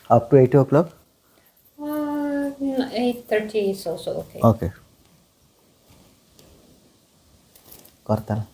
Up to 8 o'clock? 8:30 is also okay. Okay. Corta.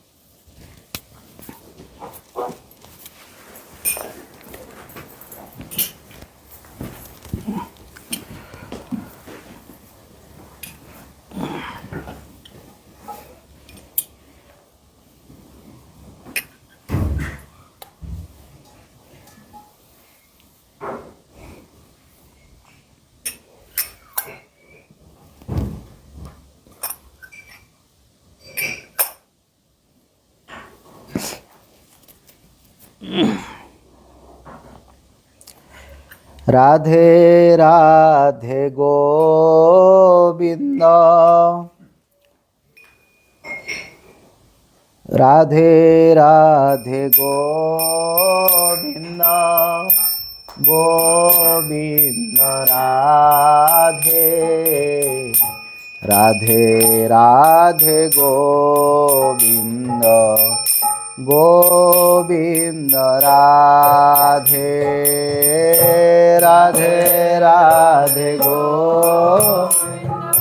Radhe Radhe Govind, Radhe Radhe Govind, Govind Radhe, Radhe Radhe Govind, Govind Radhe, Radhe Radhe Govind,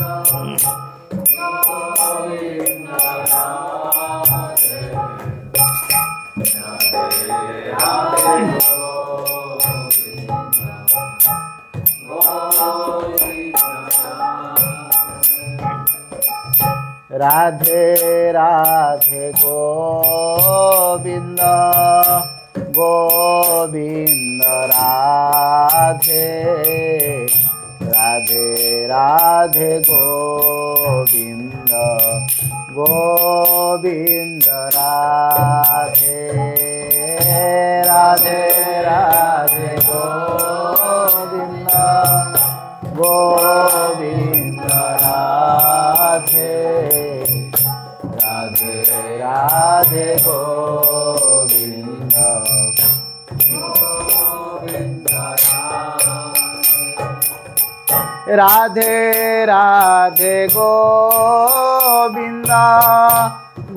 Govind Radhe, Radhe Radhe Radhe Govind, Govind Radhe, Radhe Radhe Govind, Govind Radhe, Radhe Radhe Govind, Govind Radhe, Radhe Radhe Govind, Govind Radhe, Radhe Govind,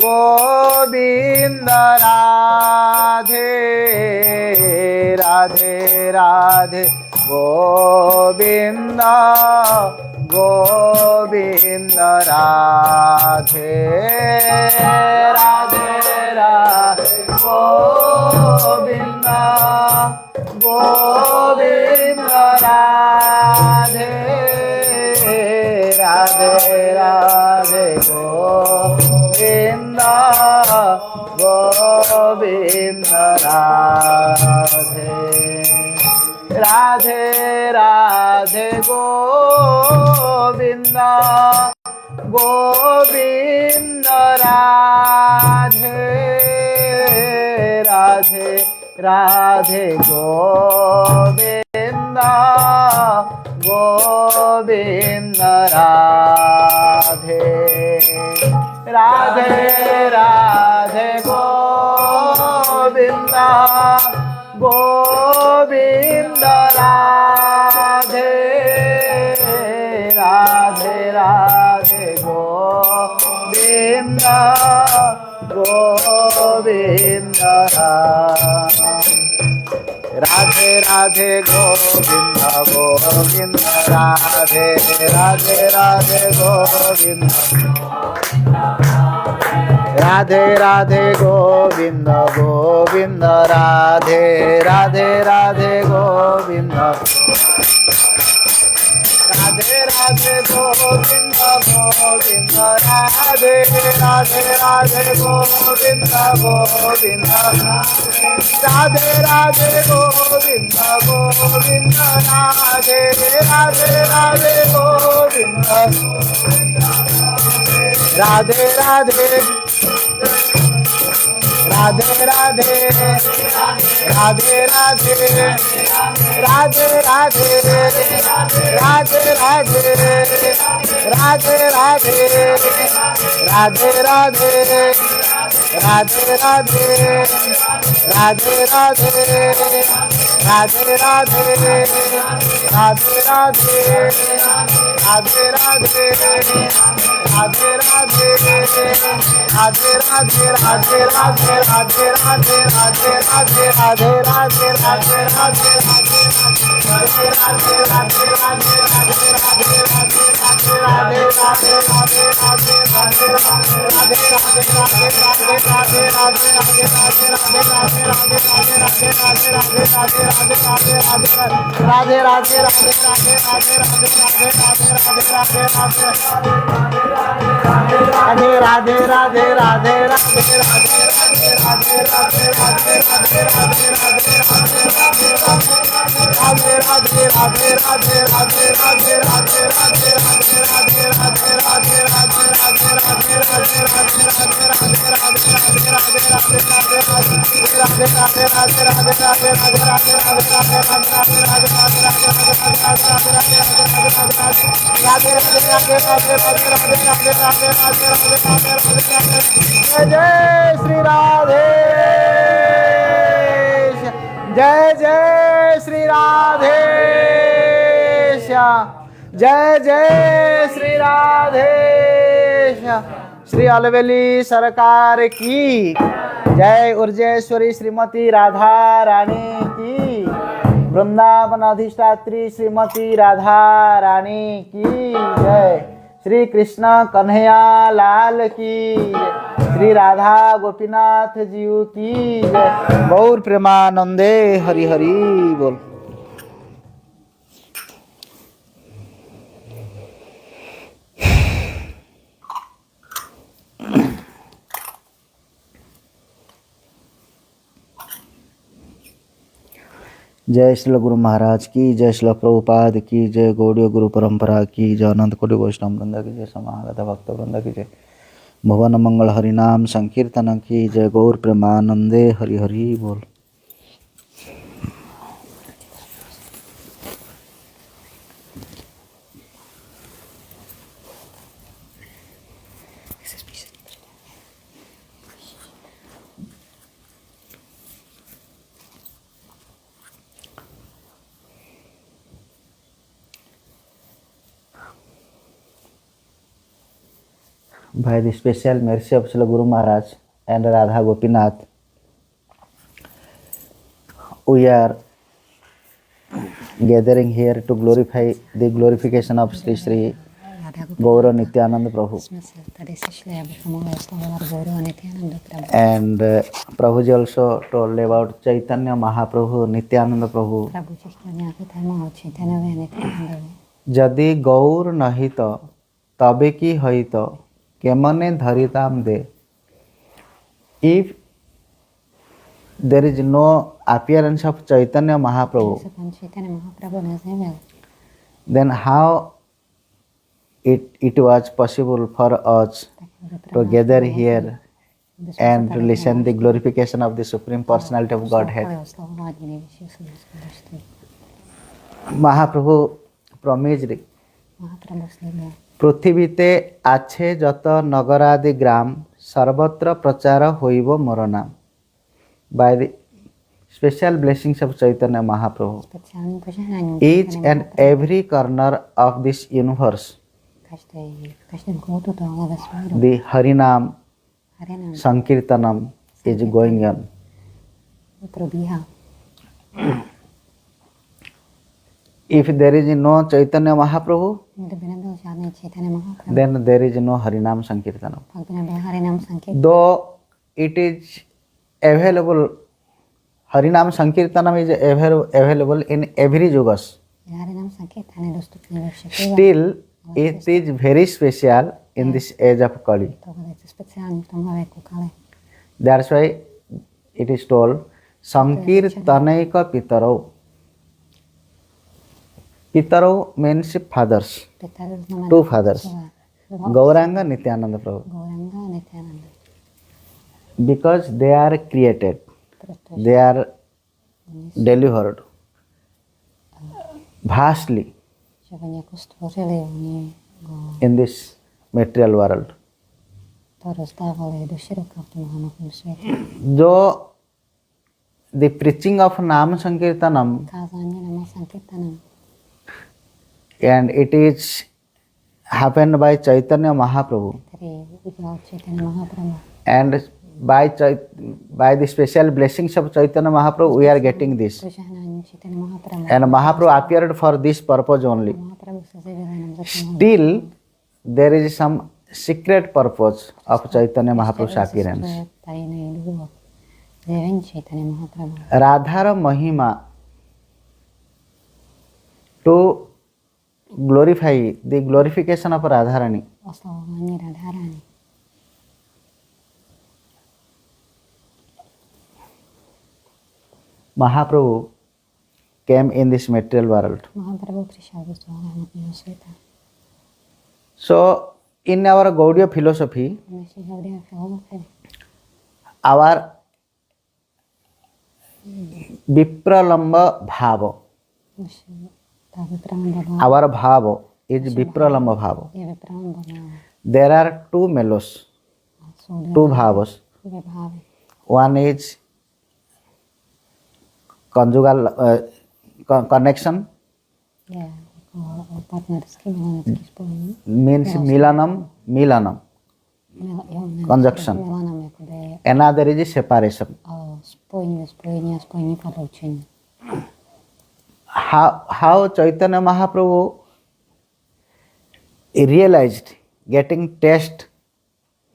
Govind Radhe, Radhe Radhe Govind, Govind Radhe, Radhe Radhe Govind, Govind Radhe, Radhe Radhe Govind, Govind Radhe, Radhe Radhe Govind, Govind Radhe, Radhe Radhe Govind, Govind Radhe, Radhe Radhe Govind, Govind Radhe, Radhe Radhe Govind, Govind Radhe, Radhe Govind, Govind Radhe, Radhe Radhe Govind, Radhe Radhe Govind, Govind Radhe, Radhe Radhe Govind, Radhe Radhe Govind, Govind Radhe, Radhe Radhe Govind, Govind Radhe, Radhe Govind, Govind Radhe, Radhe Radhe Govind, Radhe Radhe, Radhe Radhe, Radhe Radhe, Radhe Radhe, Radhe Radhe, Radhe Radhe, Radhe Radhe, Radhe Radhe, Radhe Radhe, Radhe Radhe, Radhe Radhe, Radhe Radhe, Radhe Radhe, जय जय श्री राधेश, जय जय श्री राधेश। श्री अलवेली सरकार की जय। उर्जेश्वरी श्रीमती राधा रानी की, वृंदावन अधिष्ठात्री श्रीमती राधा रानी की जय। श्री कृष्ण कन्हैया लाल की जय। श्री राधा गोपीनाथ जी की जय। गौर प्रेमानंदे हरि हरि बोल। जय श्री गुरु महाराज की जय। श्री प्रभुपाद की जय। गौड़ीय गुरु परंपरा की जय। अनंत कोटि वैष्णव वृंद की जय। समागत भक्त वृंद की जय। भुवन मंगल हरिनाम संकीर्तन की जय। गौर प्रेमानंदे हरि हरि बोल। By the special mercy of Srila Guru Maharaj and Radha Gopinath, we are gathering here to glorify the glorification of Sri Sri Gaura Nityananda Prabhu. And Prabhuji also told about Chaitanya Mahaprabhu, Nityananda Prabhu. Jadi Gaur Nahita Tabe ki Haita Kemane Dharitam De. If there is no appearance of Chaitanya Mahaprabhu, then how it was possible for us to gather here and to listen the glorification of the Supreme Personality of Godhead? Mahaprabhu promised, पृथ्वीते आछे जत नगरादि ग्राम सर्वत्र प्रचार होइबो मोर नाम. By the special blessings of Chaitanya Mahaprabhu, each and every corner of this universe, the Harinam Sankirtanam is going on. If there is no Chaitanya Mahaprabhu, then there is no Harinam Sankirtanam. Though it is available, Harinam Sankirtanam is available in every yugas. Still, it is very special in this age of Kali. That's why it is told, Sankirtanaika Pitaro. Pitaro means fathers, two fathers, Gauranga, Nityananda Prabhu. Because they are created, they are delivered vastly in this material world. Though the preaching of Nam Sankirtanam, and it is happened by Chaitanya Mahaprabhu, Hare Lord Chaitanya Mahaprabhu. And by the special blessings of Chaitanya Mahaprabhu, we are getting this. Požehnání Chaitanya Mahaprabhu. And Mahaprabhu appeared for this purpose only. Mahaprabhu se zjevil jenom za tímhle. Still, there is some secret purpose of Chaitanya Mahaprabhu's appearance. Existuje tajný důvod zjevení Chaitanya Mahaprabhu. Radhara Mahima, to glorify the glorification of Radharani. Oslavování Radharani. Mahaprabhu came in this material world. Mahaprabhu přišel do toho hmotného světa. So, in our Gaudiya philosophy, V naší Gaudiya filozofii our vipralambha bhava, ta vipralambha our bhava is vipralambha bhava. je vipralambha. There are two melos, Jsou two bhavas. dvě bhávy. One is conjugal connection, Je jako partnerský, milenecký spojení. means milanam, conjunction. Milanam jakoby Another is separation. spojení ve spojení a spojení v odloučení. How Chaitanya Mahaprabhu realized getting taste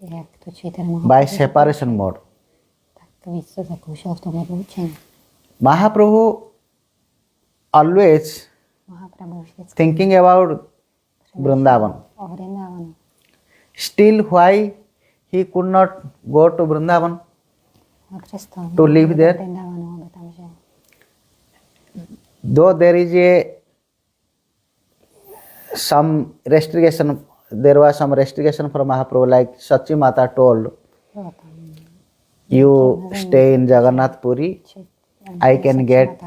Jak to Chaitanya by Mahaprabhu separation mode. tak víc to zakoušel v tom odloučení. Mahaprabhu always Mahaprabhu vždycky thinking about Vrindavan. o Vrindavanu. Still, why he could not go to Vrindavan A přesto to live there? Vrindavanu, aby tam žil. Though there is some restriction, there was some restriction for Mahaprabhu, like Sachi Mata told, Bylo tam you stay in Jagannath Puri, I can get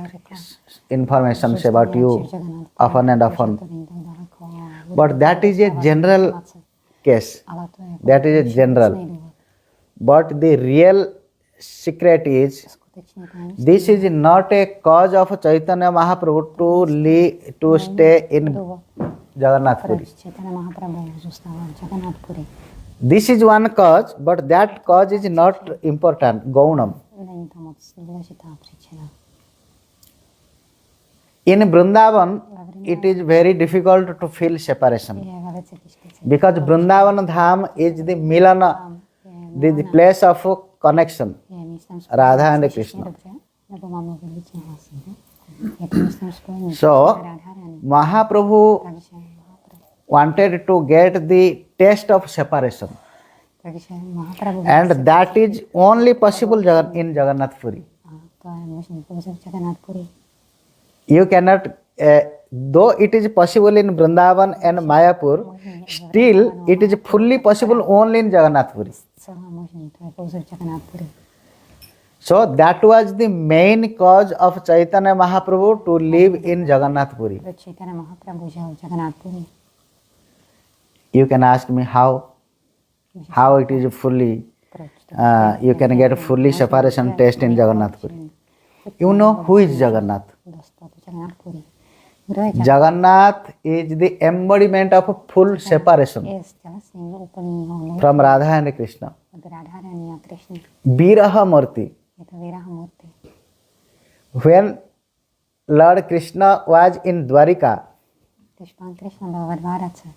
information about you often and often. But that is a general case. Ale to je That is a general. But the real secret is, skutečný tajemství. this is not a cause of Chaitanya Mahaprabhu to stay in Jagannath Puri. Proč Chaitanya Mahaprabhu zůstával v Jagannath Puri? This is one cause, but that cause is not important. Gaunam. Není to moc důležitá příčina. In Vrindavan, it is very difficult to feel separation. Je velice těžké se Because Vrindavan Dham is the Milana, the place of connection. je místem Radha and Slyšíš Krishna. mě dobře? Nebo mám mluvit víc hlasně? Je to místem spojení. So, Radharani. Mahaprabhu Takže Mahaprabhu. wanted to get the taste of separation. Takže Mahaprabhu. And that is only possible in Jagannath Puri. A to je možné pouze v Jagannath Puri. You cannot, though it is possible in Vrindavan and Mayapur, still it is fully possible only in Jagannath Puri. Celá možný, to je pouze v Jagannath Puri. So that was the main cause of Chaitanya Mahaprabhu to live in Jagannath Puri. Proč Chaitanya Mahaprabhu žil v Jagannath Puri? You can ask me how it is fully, Proč to? you can get fully separation taste in Jagannath Puri. You know who is Jagannath? Dostat do Jagannath Puri. Kdo je Jagannath is the embodiment of full separation Je stělesnění úplného from Radha and Krishna. od Radharani a Krishny. Viraha Murti. Je to Viraha Murti. When Lord Krishna was in Dwarika, Když pán Krishna byl ve Dvárace,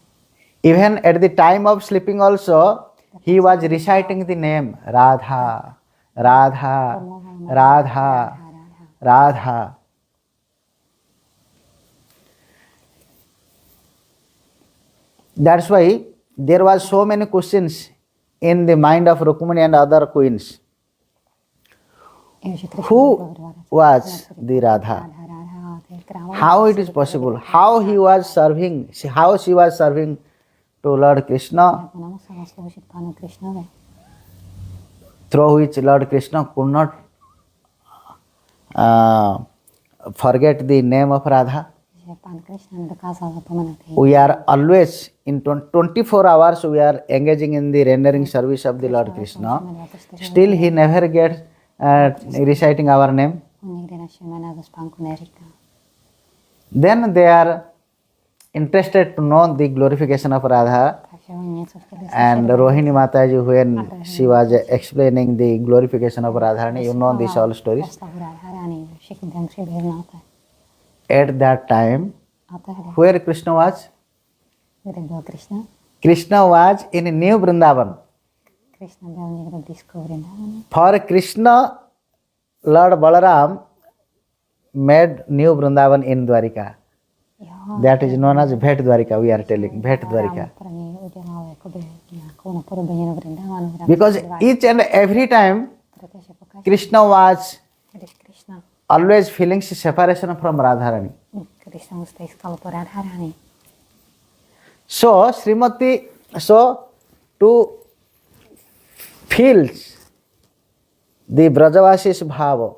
even at the time of sleeping also, he was reciting the name Radha, Radha, Radha, Radha. That's why there was so many questions in the mind of Rukmini and other queens. je, že Krishna byl ve Who Dvárace. was the Radha? Radha, Radha, ty královny. How it is possible? How he was serving? How she was serving to Lord Krishna, Jak ona musela sloužit pánu Krishnovi, through which Lord Krishna could not forget the name of Radha. že pán Krishna nedokázal zapomenout její. We are always in 24 hours we are engaging in the rendering service of the Lord Krishna. Still he never gets reciting our name. On nikdy naše jména ze spánku neříká. Then they are interested to know the glorification of Radha. Takže že oni něco chtěli And Rohini Mataji, when she was explaining the glorification of Radharani, you know these all stories. Postavu Radharani, všichni ten příběh znáte. At that time, A tehdy, where Krishna was? kde byl Krishna? Krishna was in New Vrindavan. Krishna byl někde blízko Vrindavanu. For Krishna, Lord Balaram made New Vrindavan in Dwarika. Jo, That is known as Bhet Dwarika, we are telling, Bhet Dwarika. pro něj udělal jakoby nějakou napodobeninu Vrindavanu. Because each and every time Protože pokaždé, Krishna was když Krishna, always feeling separation from Radharani. když se mu stejskalo po Radharani, So Srimati, so to feel the Brajavasis bhava,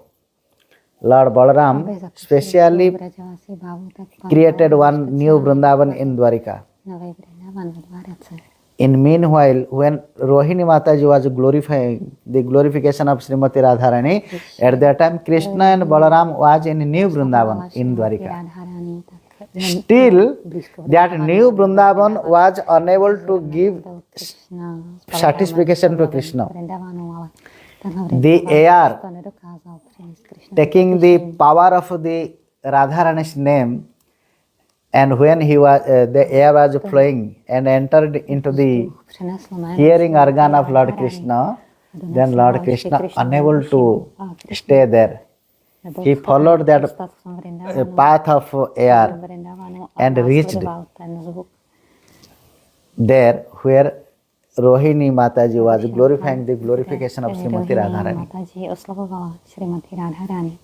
Lord Balaram specially Brajavasi bávu, tak pan created one new Vrindavan in Dwarika. nový Vrindavan ve Dvarace. In meanwhile, when Rohini Mataji was glorifying the glorification of Srimati Radharani, at that time Krishna and Balaram was in New Vrindavan in Dwarika. Radharani, tak Still, that new Vrindavan was unable to give Krishna satisfaction to Krishna. Vrindavanu, ale tenhle The air, to nedokázal přinést Krishna. taking the power of the Radharani's name, and when he was, the air was flowing and entered into the Přenesl jméno hearing organ of Lord Krishna, then Lord Krishna unable to stay there. He followed that path of air and reached there where Rohini Mataji was glorifying the glorification of Srimati Radharani. Mataji oslavovala Srimati Radharani.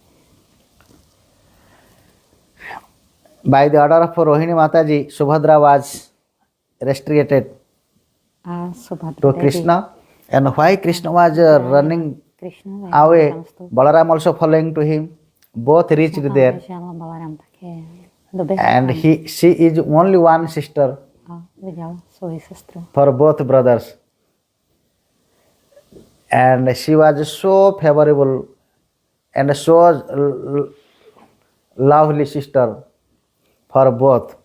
By the order of Rohini Mataji, Subhadra was restricted A Subhadra to Devi, Krishna, and why Krishna was running Krishna away, Balaram also following to him. Both reached there, běžel, Balaram také doběhl and she is only one sister a viděl svoji sestru. for both brothers. And she was so favorable and so lovely sister for both.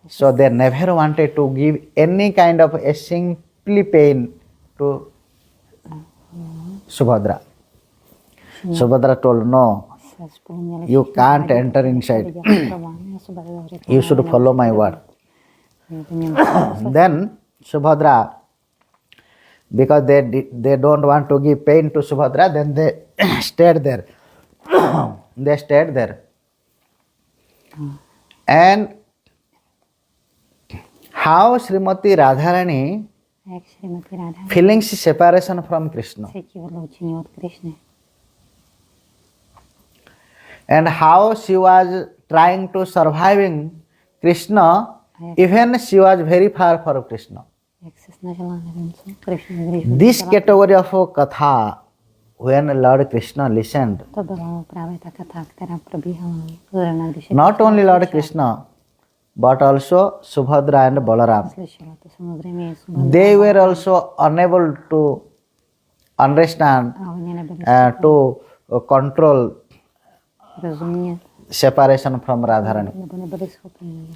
So they never wanted to give any kind of a simply pain to Subhadra. Subhadra told, no, you can't enter inside. You should follow my word. Then Subhadra, because they don't want to give pain to Subhadra, then they stayed there. They stayed there. And how Srimati Radharani Jak Srimati Radharani feeling separation from Krishna, cítí odloučení od Krishny. and how she was trying to surviving Krishna, even she was very far from Krishna. Jak se snažila, nevím co, Krishna, This category of katha, when Lord Krishna listened, to byla právě ta kata, která probíhala zrovna, když je not only Lord Krishna, but also Subhadra and Balaram, slyšela, to samozřejmě je Subhadra. they were also unable to understand, A oni nebyli to control rozumět, separation from Radharani. nebo nebyli schopni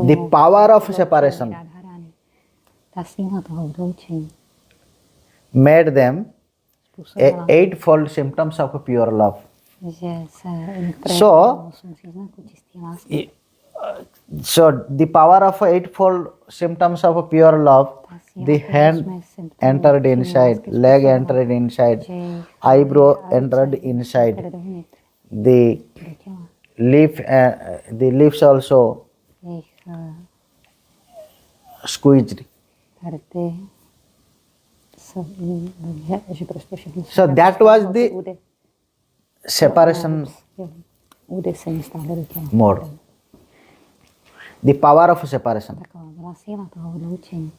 The power of separation Radharani. Ta síla toho odloučení made them způsobila, eightfold symptoms of pure love. že se So- 8 příznaků čisté lásky. So the power of eightfold symptoms of pure love, the hand entered inside, leg entered inside, eyebrow entered inside, Dovnitř, the do těla. the lips also Jejich squeezed. rty, že prostě všechno. So that was the separation Údy se mi stáhly do těla. mode, the power of separation. Taková byla síla toho odloučení.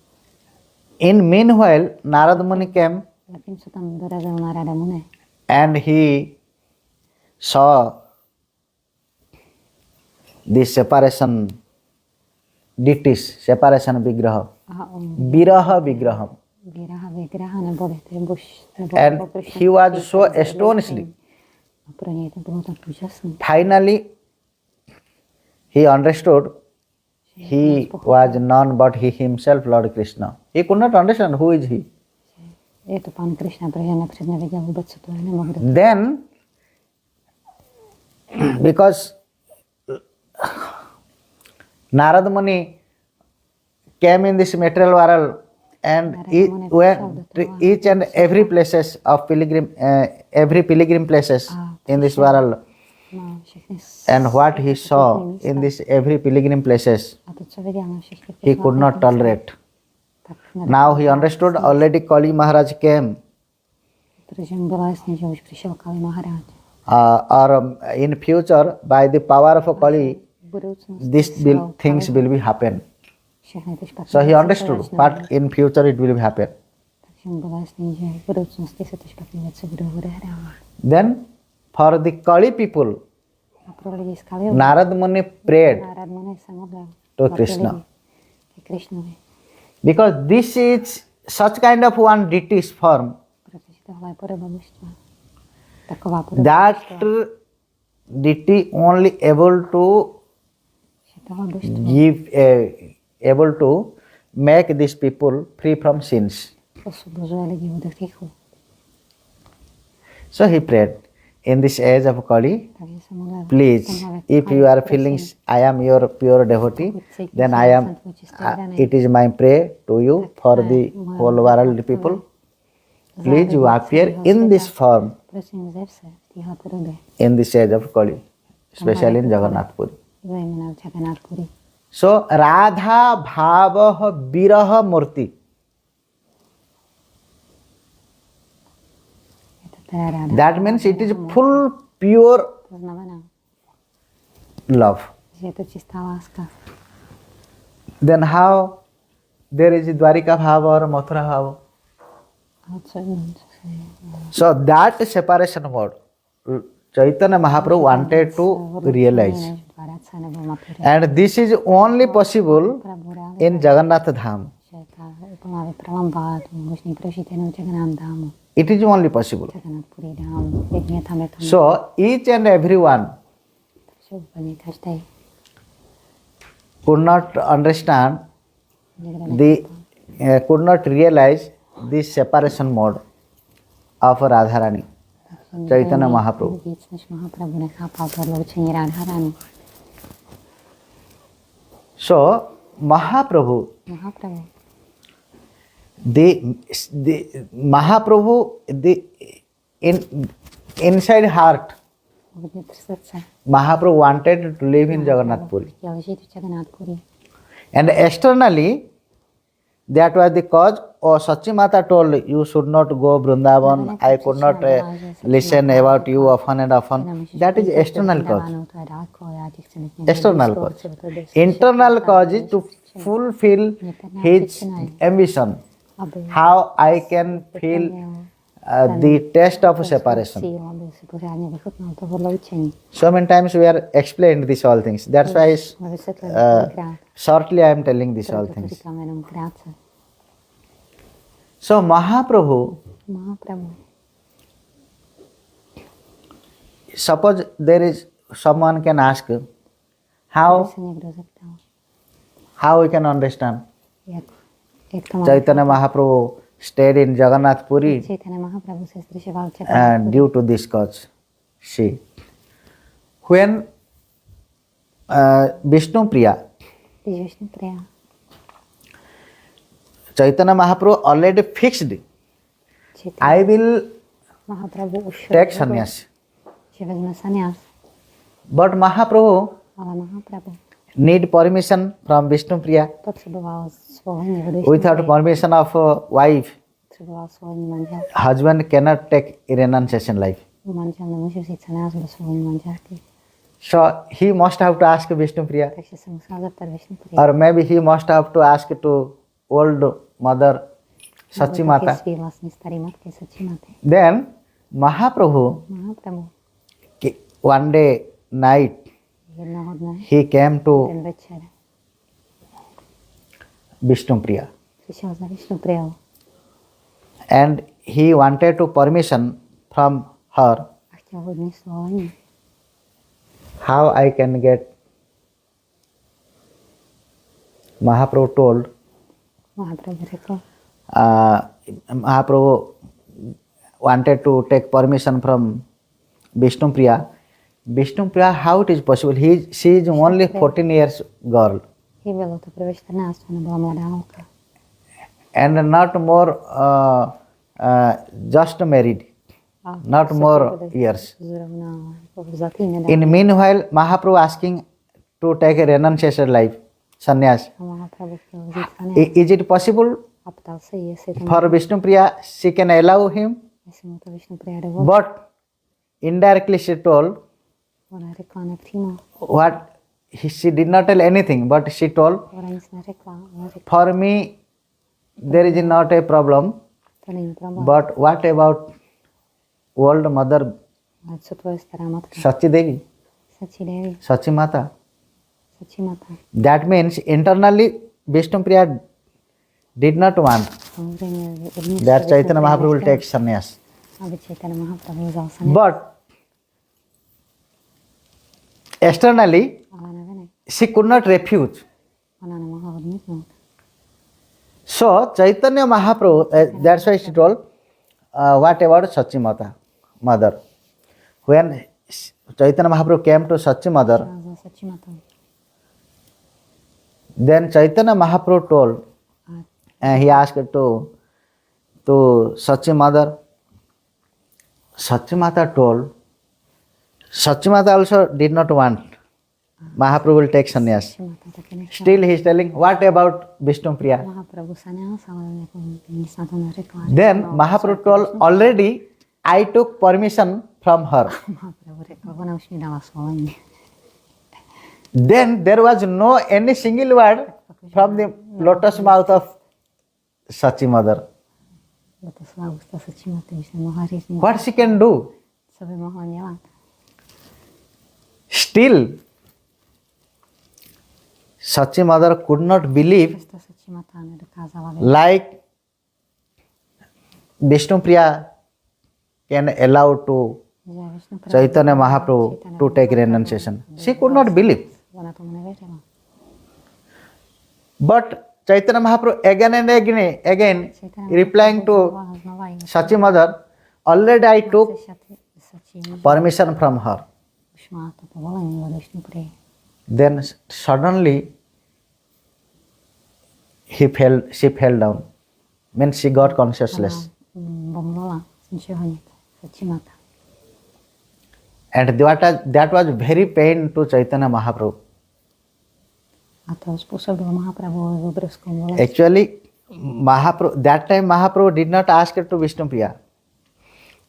In meanwhile, Narad Muni came Zatímco tam dorazil Narada Muni and he saw the separation deities, separation vigraha, a on viraha vigraham. Vigraha neboli ty bož, And he was so astonished. A pro něj to bylo tak úžasné, Finally, he understood he was none but he himself, Lord Krishna. He could not understand who is he. Je to pán Krišna, protože napřed nevěděl vůbec, co to je, nemohl to. Then, because Narad Muni came in this material world and went to each and every places of every pilgrim places in this world. And what he saw in this every pilgrim places, he could not tolerate. Now he understood already Kali Maharaj came. Or in future, by the power of Kali, things will be happen. So he understood, but in future it will happen. Then for the Kali people, Narad Muni prayed to Krishna. Because this is such kind of one deity's form that deity only able to give able to make these people free from sins. So he prayed, in this age of Kali, please, if you are feeling I am your pure devotee, then I am, it is my prayer to you for the whole world people. Please you appear in this form, in this age of Kali, especially in Jagannath Puri. So Radha Bhava Viraha Murti. That means it is full pure love. Then how there is Dwarika Bhava or Mathura Bhava? So that separation mode, Chaitanya Mahaprabhu wanted to realize. And this is only possible in Jagannath Dham. It is only possible. So each and everyone could not understand could not realize this separation mode of Radharani, Chaitanya Mahaprabhu. So Mahaprabhu, the Mahaprabhu, inside heart, Mahaprabhu wanted to live in Jagannath Puri. And externally, that was the cause. Oh, Sachi Mata told, you should not go Vrindavan. I could not listen about you often and often. That is external cause. External cause. Internal cause is to fulfill his ambition. How I can feel the taste of separation. So many times we are explained these all things. That's why shortly I am telling these all things. So Mahaprabhu, suppose there is someone can ask, how we can understand? Chaitanya Mahaprabhu stayed in Jagannath Puri and due to this cause. See, when Vishnu Priya, Chaitanya Mahaprabhu already fixed, I will take sannyas. But Mahaprabhu need permission from Vishnu Priya. Without permission of wife, husband cannot take renunciation life. So he must have to ask Vishnu Priya. Or maybe he must have to ask to old mother Sachi Mata. Then Mahaprabhu, one day night, he came to Vishnu Priya. And he wanted to permission from her. How I can get Mahaprabhu told, Mahaprabhu řekl, Mahaprabhu wanted to take permission from Vishnu Priya. Vishnu Priya, how it is possible? She is only 14 years girl. jí bylo teprve 14, ona byla mladá holka. And not more, just married, not more years. Zrovna vzatý nedávno. In meanwhile, Mahaprabhu asking to take a renunciation life, sannyas. A Mahaprabhu chtěl vzít sannyas. Is it possible A ptal se jí, jestli to for Vishnu Priya, she can allow him? jestli mu to Višnu Priya dovolí. But indirectly she told, Ona řekla nepřímo. what she did not tell anything, but she told, Ona nic neřekla. Ona řekla, for me there is not a problem, to není problém. but what about old mother Ale co tvoje stará matka? Sachi Devi, Sachi Devi, Sachi Mata? Sachi Mata. That means internally Vishnu Priya did not want Samozřejmě uvnitř that Višnu Chaitanya Priya Mahaprabhu will nechtěla, take sannyas. aby Chaitanya Mahaprabhu vzal sannyas. But externally Ale navenek she could not refuse. ona nemohla odmítnout. So Chaitanya Mahaprabhu, that's why she told, what about Sachi Mata, mother? When Chaitanya Mahaprabhu came to Sachi mother, Za Sachi Matou. then Chaitanya Mahaprabhu told, and he asked to Sachi mother. Sachi Mata told, Sachi Mata also did not want Mahaprabhu will take sannyas. Sachi Mata taky nechtěla. Still he is telling, what about Vishnu Priya? Mahaprabhu sannyas, ale jako nic na to neřekla. Then Mahaprabhu told, already I took permission from her. Mahaprabhu řekl, ona už mi dala svolení. Then there was no any single word from the lotus mouth of Sachi mother. To svá ústa Sachi Maty už nemohla říct nic. What she can do? Co by mohla dělat? Still, Sachi mother could not believe Přesto Sachi Mata nedokázala vědět, like Vishnu Priya can allow to že Višnu Priya Chaitanya Mahaprabhu to take renunciation. She could not believe. ona tomu nevěřila. But Chaitanya Mahaprabhu again and again replying to Znova jí Sachi mother, already I took Sachi permission from her. už má to povolení od Višnu Priya. Then suddenly she fell down. Means she got consciousness. Bomlala z ničeho nic. Sachi Mata. And that was very pain to Chaitanya Mahaprabhu. A to způsobilo Mahaprabhu obrovskou bolest. Actually, that time Mahaprabhu did not ask her to Vishnu Priya.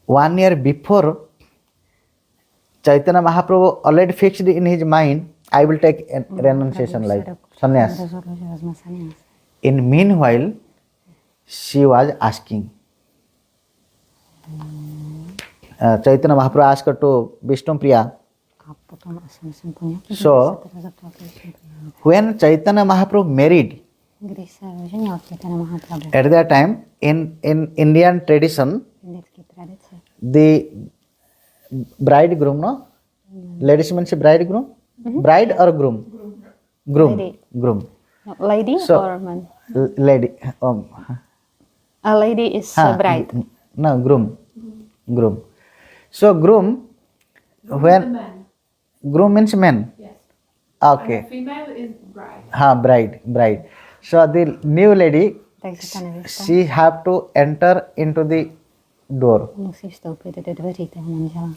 1 year before, Chaitanya Mahaprabhu already fixed in his mind, I will take a renunciation life, sannyas. Rozhodl, že vezme sannyas. In meanwhile, she was asking. Chaitanya Mahaprabhu asked her to Vishnu Priya. A potom asi myslím po nějaký So, se teda zeptal to Višnu Priya. when Chaitanya Mahaprabhu married, Když se oženil Chaitanya Mahaprabhu, at that time, in Indian tradition, indické tradice, the bridegroom, no? Ladies means bridegroom? Bride or groom? Groom. Lady. Groom. no, lady So- or man? Lady. A lady is a bride. No, groom. Groom. So groom, when groom means man. Yes. Okay. Female is bride. Bride. So the new lady, Takže ta nevěsta she have to enter into the door. musí vstoupit do dveří toho manžela.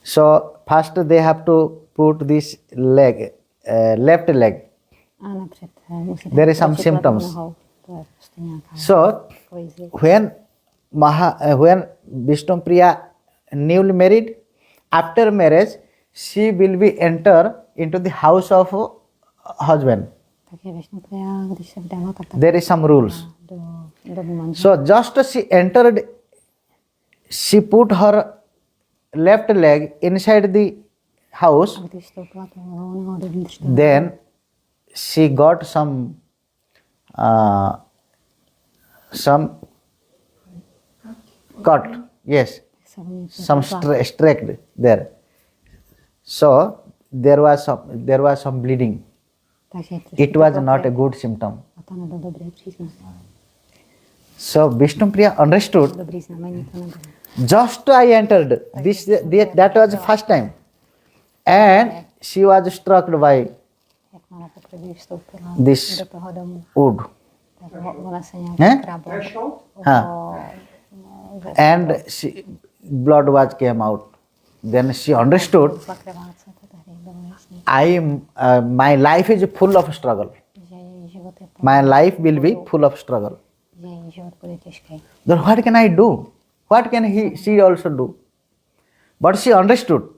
So first they have to put this leg, left leg. A napřed musí There is some vkročit levou symptoms. nohou. To je prostě nějaká So takový zvyk. when Vishnu Priya newly married, after marriage, she will be enter into the house of husband. Takže Višnu Priya, když se vdala, tak There is some rules. do domu manžela. So just she entered, she put her left leg inside the house. A když vstoupila tou levou nohou dovnitř toho, Then she got some cut. Yes, tak se o něco some zvedla. streak there. So there was some bleeding Takže It was not a good symptom. A to nebyl dobrý příznak. So Vishnupriya understood. Dobrý znamení to nebylo. Just I entered. That was the first time. And she was struck by Jakmile poprvé vstoupila this do toho domu, wood. tak ona se nějak krabla. And blood was came out. Then she understood. My life is full of struggle. My life will be full of struggle. Then what can I do? What can she also do? But she understood.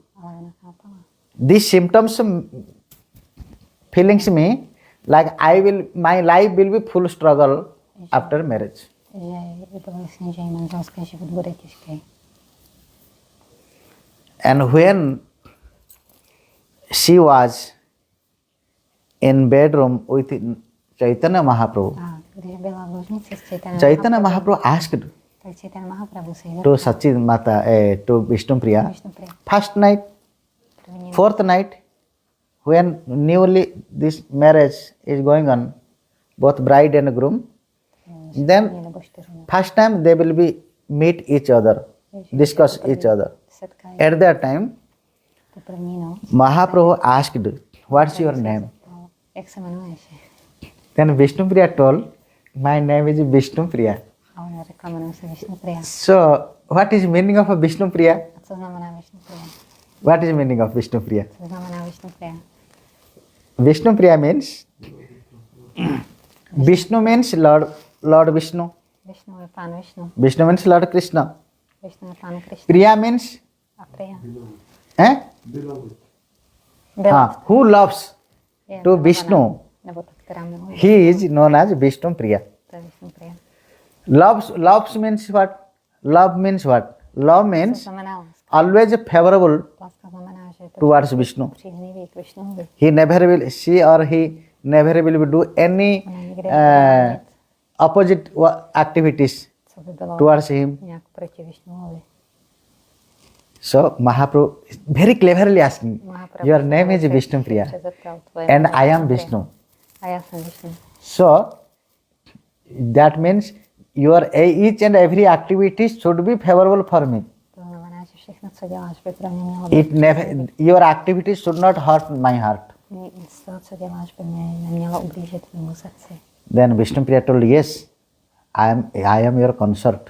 These symptoms, feelings me like my life will be full struggle after marriage. And when she was in bedroom with Chaitanya Mahaprabhu, Chaitanya Mahaprabhu asked to Sachid Mata, to Vishnupriya, first night, fourth night, when newly this marriage is going on, both bride and groom, then first time they will be meet each other, discuss each other. At that time, Mahaprabhu asked, what's your name? Then Vishnupriya told, my name is Vishnupriya. So, what is meaning of a Vishnupriya? What is meaning of Vishnupriya? Vishnupriya means, Vishnu means Lord Vishnu. Vishnu means Lord Krishna. Priya means who loves to Vishnu. He is known as Vishnupriya. Loves means what? Love means what? Love means always favorable towards Vishnu. He never will, she or he never will do any opposite activities towards him. So Mahaprabhu very cleverly asking, your name is Vishnupriya and I am Vishnu. So that means your each and every activity should be favorable for me. It never, your activities should not hurt my heart. Then Vishnupriya told, yes, I am your consort.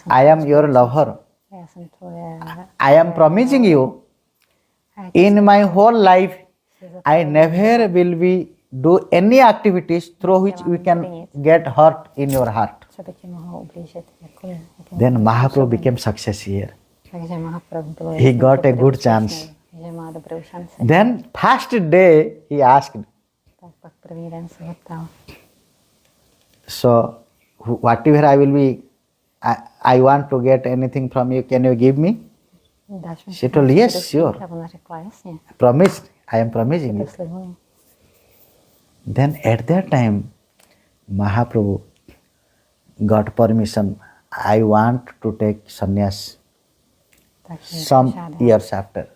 I am your lover. I am promising you, in my whole life, I never will be do any activities through which we can get hurt in your heart. Then Mahaprabhu became success here. He got a good chance. Then first day he asked, so whatever I will be, I want to get anything from you, can you give me? She told, yes, sure. Promised, I am promising you. Then at that time, Mahaprabhu got permission. I want to take sannyas some years after.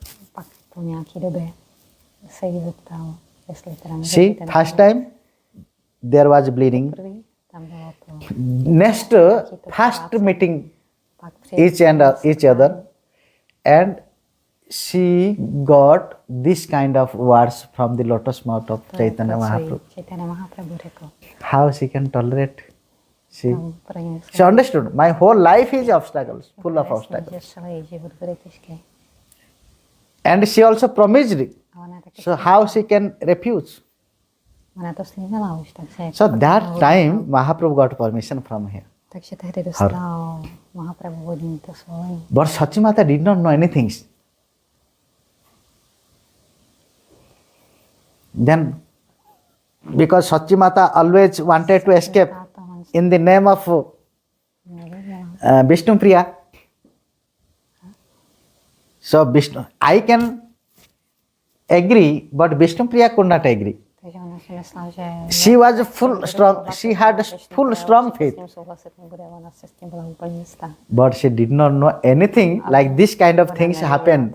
See, first time there was bleeding. Next, first meeting each other, and she got this kind of words from the lotus mouth of Chaitanya Mahaprabhu. How she can tolerate? She understood. My whole life is obstacles, full of obstacles. And she also promised it. So how she can refuse? So that time Mahaprabhu got permission from here. But Sachimata did not know anything. Then, because Sachimata always wanted to escape in the name of Vishnupriya. So Vishnu, I can agree, but Vishnupriya could not agree. She was full strong. She had full strong faith. But she did not know anything like this kind of things happen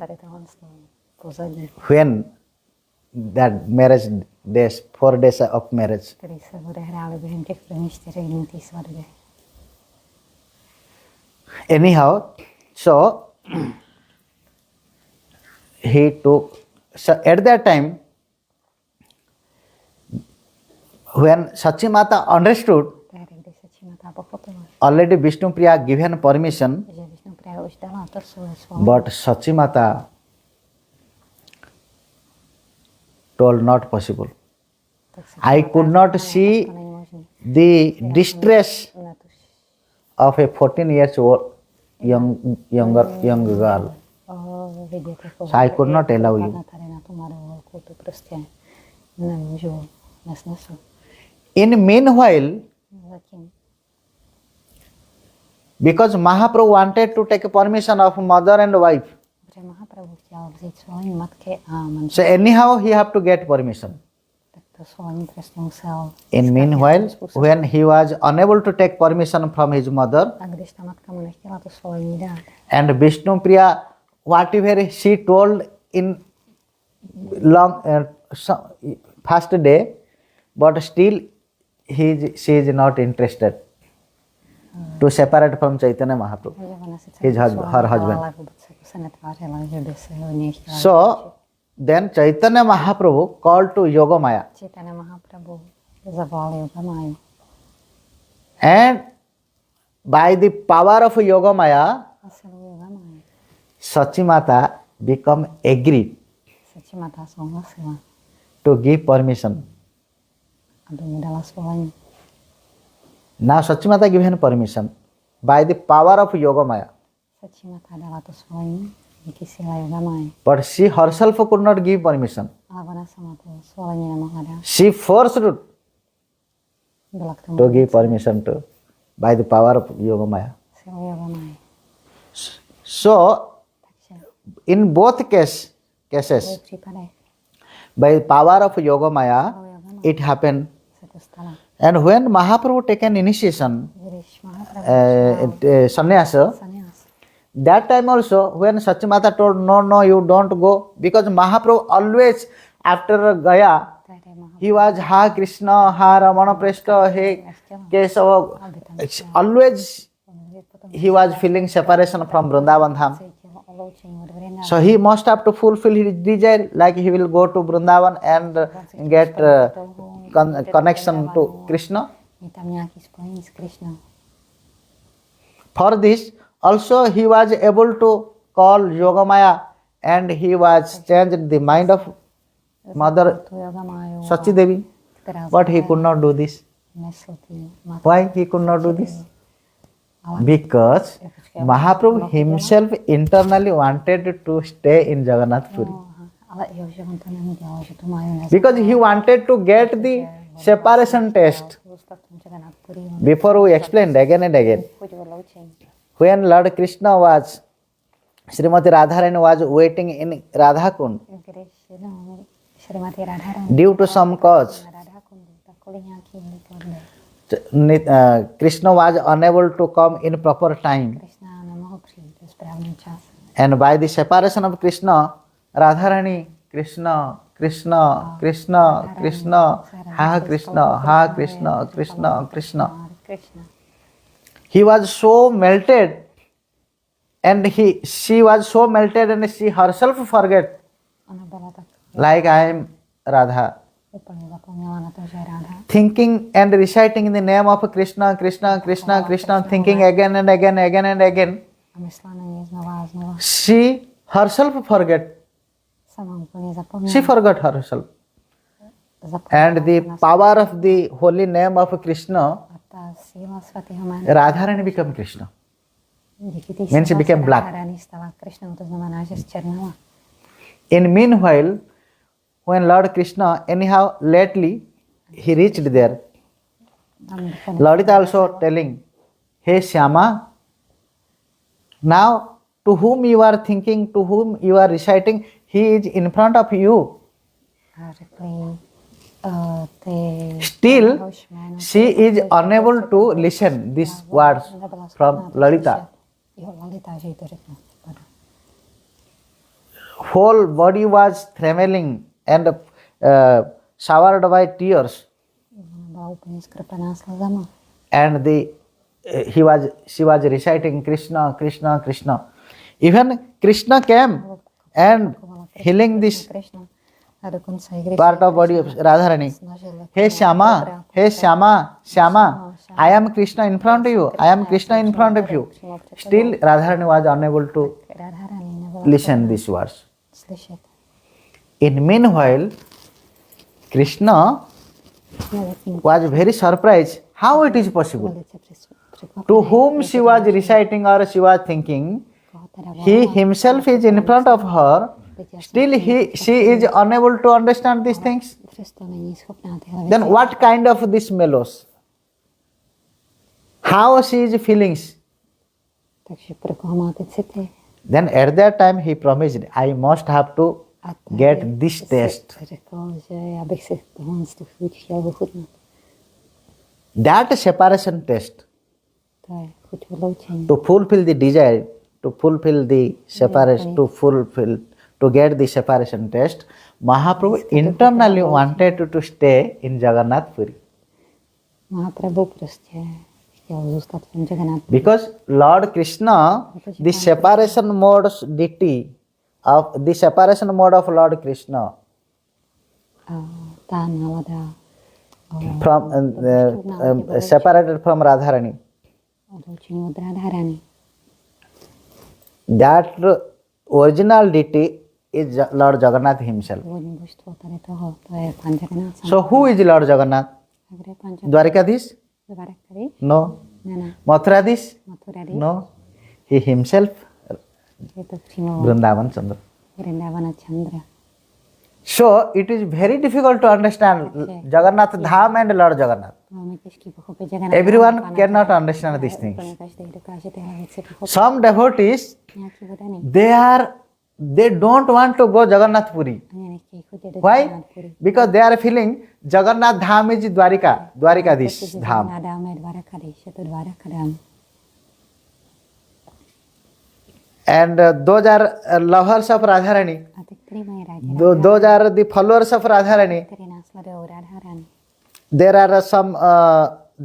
when that marriage days, 4 days of marriage. které se odehrály během těch prvních 4 dní té svatby. Anyhow, so he took, so at that time, when Sachimata understood, Tehdy, když se Čimata pochopila, already Vishnupriya given permission, že Vishnupriya už dala to svoje but Sachimata told not possible. I could not see the distress of a 14 years old young girl. So I could not allow you. In meanwhile, because Mahaprabhu wanted to take permission of mother and wife, so anyhow he have to get permission. In meanwhile, when he was unable to take permission from his mother, and Vishnupriya, whatever she told in first day, but still she is not interested to separate from Chaitanya Mahaprabhu, her husband. So then Chaitanya Mahaprabhu called to Yogamaya, and by the power of Yogamaya, Sachimata become agreed to give permission. Now Sachimata given permission by the power of Yogamaya. But she herself could not give permission. She forced to give permission to by the power of Yogamaya. So in both cases, by the power of Yogamaya, it happened. And when Mahaprabhu taken initiation, sannyasa, that time also when Sachimata told, no, you don't go, because Mahaprabhu always after Gaya, he was Ha Krishna, Ha Ramana Preshta, He Kesava, always he was feeling separation from Vrindavan Dham. So he must have to fulfill his desire, like he will go to Vrindavan and get connection to Krishna. For this, also he was able to call Yogamaya, and he was changed the mind of Mother Sachi Devi. But he could not do this. Why he could not do this? Because Mahaprabhu himself internally wanted to stay in Jagannath Puri. Because he wanted to get the separation test. Before we explained again and again, when Lord Krishna was, Srimati Radharani was waiting in Radhakund, due to some cause, Krishna was unable to come in proper time. And by the separation of Krishna, Radharani, Krishna, Krishna, Krishna, Krishna, Ha Krishna, Ha Krishna, Krishna, Krishna. He was so melted, and she was so melted, and she herself forget, like I am Radha. Thinking and reciting the name of Krishna, Krishna, Krishna, Krishna, thinking again and again, again and again. She herself forget. She forgot herself. And the power of the holy name of Krishna, Radharani became Krishna. Means she became black. In meanwhile, when Lord Krishna, anyhow, lately, he reached there. Lalita also telling, hey Shyama, now to whom you are thinking, to whom you are reciting, he is in front of you. Still, she is unable to listen these words from Lalita. Whole body was trembling, and showered by tears, Byla úplně skrpená slzama. and she was reciting Krishna, Krishna, Krishna. Even Krishna came and healing this Krishna. A dokonce i když part of body of Radharani. Hey Shama, hey Shama, Shama, I am Krishna in front of you, I am Krishna in front of you. Still Radharani was unable to Radharani nebyla listen these words. slyšet. In meanwhile, Krishna was very surprised how it is possible. Velice překvapený. To whom she was reciting or she was thinking, he himself is in front of her, still she is unable to understand these things. Přesto není schopná tyhle věci. Then what kind of this melos? How she is feelings? Takže pro koho má ty city? Then at that time he promised, I must have to A get this taste. řekl, že já bych si tohle tu chuť chtěl ochutnat. That separation test, To je chuť odloučení. to fulfill the desire, to fulfill the separation, to get the separation test, Mahaprabhu internally wanted to stay in Jagannath Puri. Mahaprabhu prostě chtěl zůstat v tom Jagannath. Because Lord Krishna, the separation mode deity of the separation mode of Lord Krishna Ta nálada from separated from Radharani, odloučení od Radharani. that original deity is Lord Jagannath himself. Původní božstvo tady toho, to je pan Jagannath. So who is Lord Jagannath? A kde je pan Jagannath? Dwarikadhish? Dvarakady? No. Ne. Mathuradhish? Mathurady? No. He himself Je to přímo Vrindavan Chandra. Vrindavana Chandra. So it is very difficult to understand Jagannath Dham and Lord Jagannath. Velmi těžký pochopit Jagannath. Everyone cannot understand these things. Úplně každý dokáže tyhle věci pochopit. Some devotees, Nějaký vodaný. they don't want to go Jagannath Puri. Ani nechtějí chodit do Why? Jagannath Puri. Because they are feeling Jagannath Dham is Dwarika, Dwarikadhish Dham. Nadáme Dvarakadish, je to Dvarakadam. And those are lovers of Radharani. A ty, který mají rádi Those are the followers of Radharani. který následují Radharani.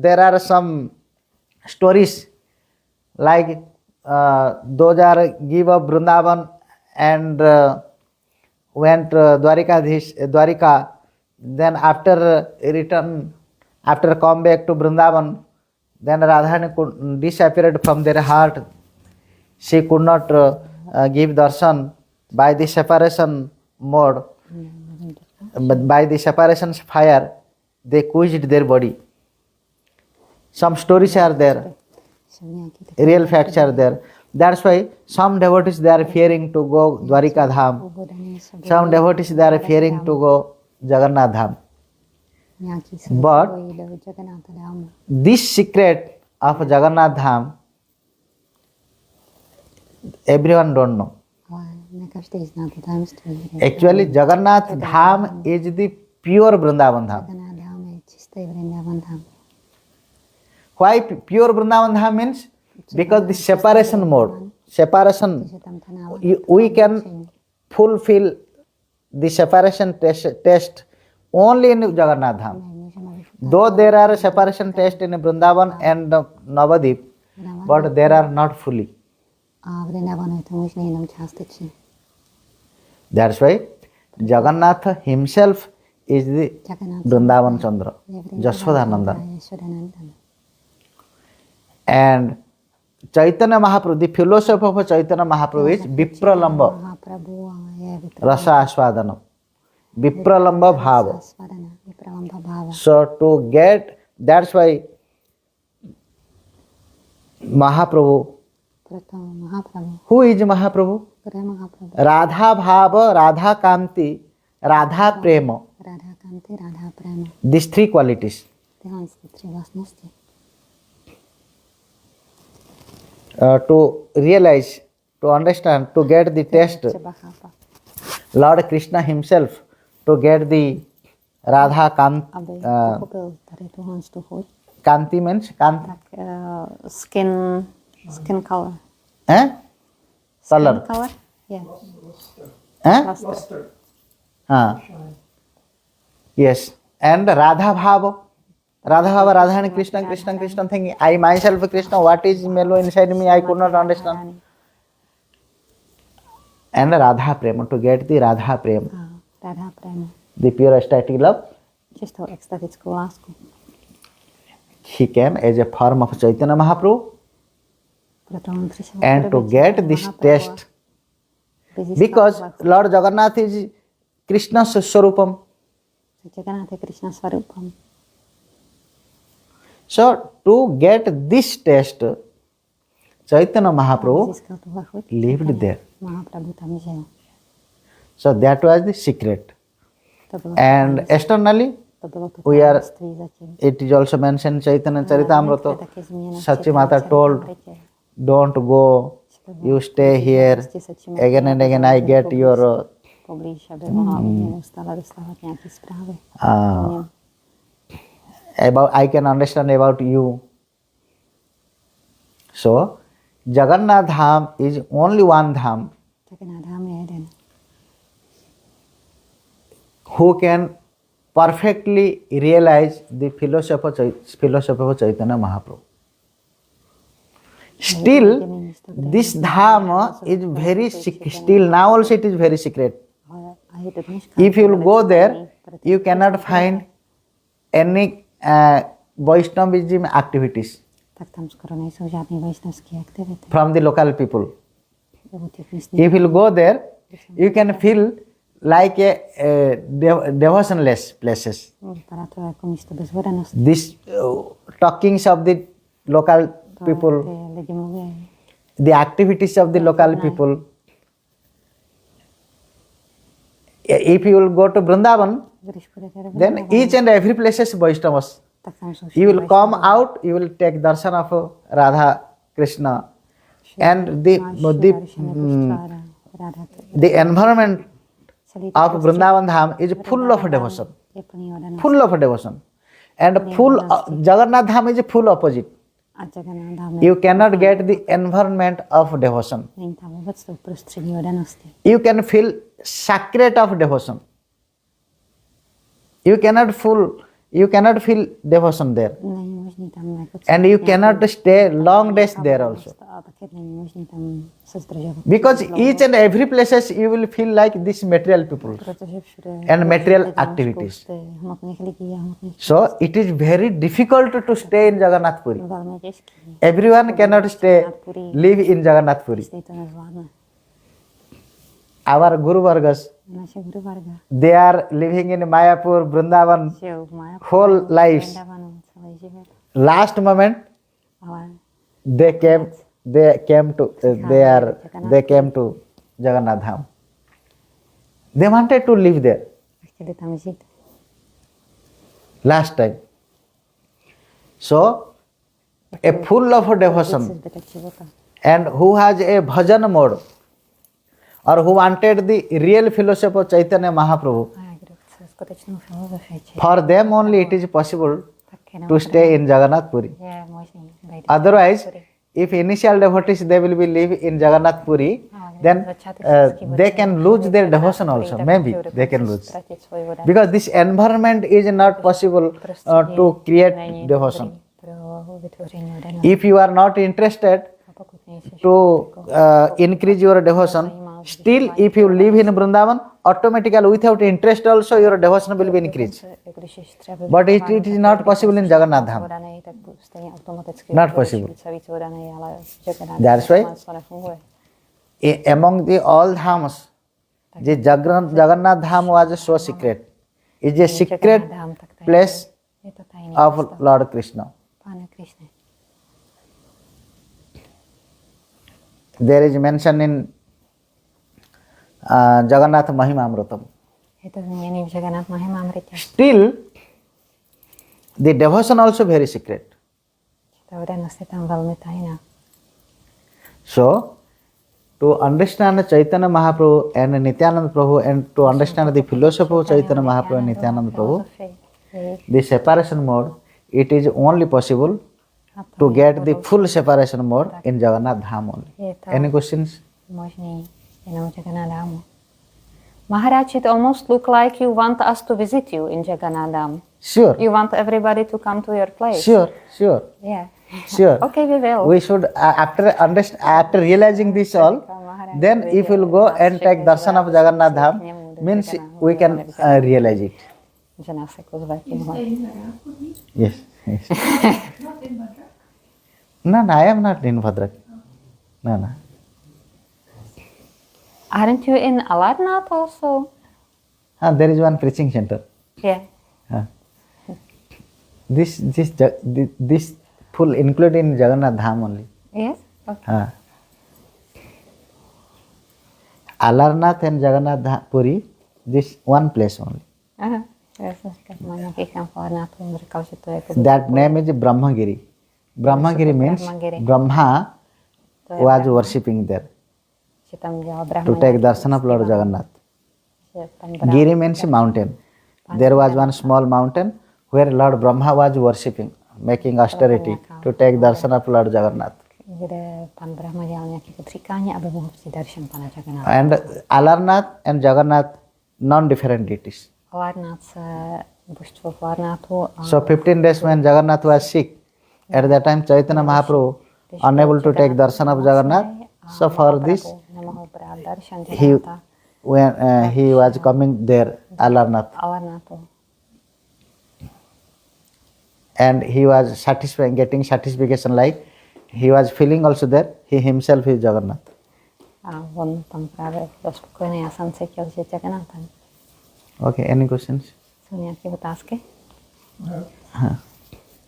There are some stories like those are give up Vrindavan and went Dwarika. Then after come back to Vrindavan, then Radharani disappeared from their heart. She could not give darshan by the separation mode, but by the separation fire, they quenched their body. Some stories are there, Jsou nějaký takový real facts are there. That's why some devotees they are fearing to go Dwarika Dham. vodaný, jsou Some devotees they are fearing to go Jagannath Dham. nějaký se But bojí do Jagannatha Dhamu. this secret of Jagannath Dham, everyone don't know. Ale ne každý zná to tajemství. Actually, Jagannath Dham is the pure Vrindavan Dham. Jagannath Dham je čistý Vrindavan Dham. Why pure Vrindavan Dham means? Because the separation mode, separation, Že tam ta nálada we can fulfill the separation test only in Jagannath Dham. můžeme Though there are separation tests in Vrindavan and Navadip, but there are not fully. a v Vrindavanu je to možné jenom částečně. That's why Jagannath himself is the Jagannath Vrindavan Chandra, je Vrindavan Jashodanandan. Chandra, Yashodanandan. And Chaitanya Mahaprabhu, the philosophy of Chaitanya Mahaprabhu is vipralambha, Mahaprabhu je rasa asvadanam, vipralambha bhava. Svadana, vipralambha bhava. So to get, that's why Mahaprabhu, Proto Mahaprabhu, who is Mahaprabhu? kdo je Mahaprabhu? Radha bhava, Radha kanti, Radha prema. Radha Kanti, Radha Prema. These three qualities. Tyhle tři vlastnosti. To realize, to understand, to get the test, Třeba chápat. Lord Krishna himself, to get the Radha Aby Kanti, pochopil tady tuhle tu chuť. Kanti means Kanti, Tak skin color. color. Skin color? Yeah. Eh? Luster. Yes. And Radha Bhava. Radha Bhava, Radha and Krishna, Krishna, Krishna thinking. I myself Krishna, what is mellow inside me? I could not understand. And Radha Prema, to get the Radha Prema. Radha Prema. The pure ecstatic love. Čistou extatickou lásku. He came as a form of Chaitanya Mahaprabhu. And to get this taste, because Lord Jagannath is Krishna's Swarupam. Jagannath is Krishna's Swarupam. So to get this taste, Chaitanya Mahaprabhu lived there. So that was the secret. And externally, we are, it is also mentioned Chaitanya Charitamrita. Sachi Mata told, don't go, you stay here. Again and again I get your about, I can understand about you. So Jagannath Dham is only one Dham who can perfectly realize the philosophy of Chaitanya Mahaprabhu. Still, this Dham is very still now also it is very secret. If you will go there, you cannot find any Vaishnavism activities from the local people. If you will go there, you can feel like a devotionless places. This talkings of the local people, the activities of the local people. If you will go to Vrindavan, then each and every place is Vaishnavas. You will come out, you will take darshan of Radha Krishna, and the environment of Vrindavan Dham is full of devotion. Full of devotion. And Jagannath Dham is full opposite. You cannot get the environment of devotion. You can feel sacred of devotion. You cannot feel devotion there. And you cannot stay long days there also. Because each and every places you will feel like this material people and material activities. So it is very difficult to stay in Jagannath Puri. Everyone cannot live in Jagannath Puri. Our Guru Vargas, they are living in Mayapur, Vrindavan, whole lives. Last moment, they came to Jagannath Dham. They wanted to live there. Last time. So, a full of devotion, and who has a bhajan mode, or who wanted the real philosophy of Chaitanya Mahaprabhu, for them only it is possible to stay in Jagannath Puri. Otherwise, if initial devotees they will be live in Jagannath Puri, then they can lose their devotion also. Maybe they can lose. Because this environment is not possible to create devotion. If you are not interested to increase your devotion, still if you live in Vrindavan, automatically without interest also your devotion will be increased. But it is not possible in Jagannath Dham. Not possible. That's why among the all dhams, the Jagannath Dham was so secret. It is a secret place of Lord Krishna. There is mention in Jagannath Mahimamritam. Still, the devotion also very secret. So, to understand Chaitanya Mahaprabhu and Nityananda Prabhu, and to understand the philosophy of Chaitanya Mahaprabhu and Nityananda Prabhu, the separation mode, it is only possible to get the full separation mode in Jagannath Dham only. Any questions? Maharaj, it almost look like you want us to visit you in Jagannath Dham. Sure, You want everybody to come to your place. sure, sure, Yeah. sure. Okay, we will. We should after realizing this all, then if we'll go and take darshan of Jagannath Dham, means we can realize it. Že nás jako zve You tímhle. stay in Narapuri? Yes, yes. Not in Bhadra? No, I am not in Bhadrak. No. Aren't you in Alarnath also? There is one preaching center. Yeah. This full included in Jagannath Dham only. Yes? Okay. Alarnath and Jagannath Dham, Purí, this one place only. Aha. Já jsem říkal, že má nějaký chrám v Alarnathu, on říkal, že to je jako... That name is Brahmagiri. Brahmagiri means Brahmagiri. Brahma To je was worshipping there že tam dělal Brahma. to take darshan of Lord Jagannath. Že tam Brahma. Giri means mountain. There was one small mountain where Lord Brahma was worshipping, making austerity to take darshan of Lord Jagannath. Kde pan Brahma dělal nějaké příkáně, aby mohl přijít darshan pana Jagannatha. And Alarnath and Jagannath, non-different deities. Alarnath se božstvo v Alarnathu a So 15 days when Jagannath was sick, at that time Chaitanya Mahaprabhu unable to take darshan of Jagannath. So for this, nemohl brát darshan he Jagannatha when he was coming there, Alarnath, Alarnathu. and he was getting satisfaction like he was feeling also there. He himself is Jagannath. A on tam právě byl spokojený, já jsem cítil, že Jagannathem. Okay, any questions? Jsou nějaké otázky?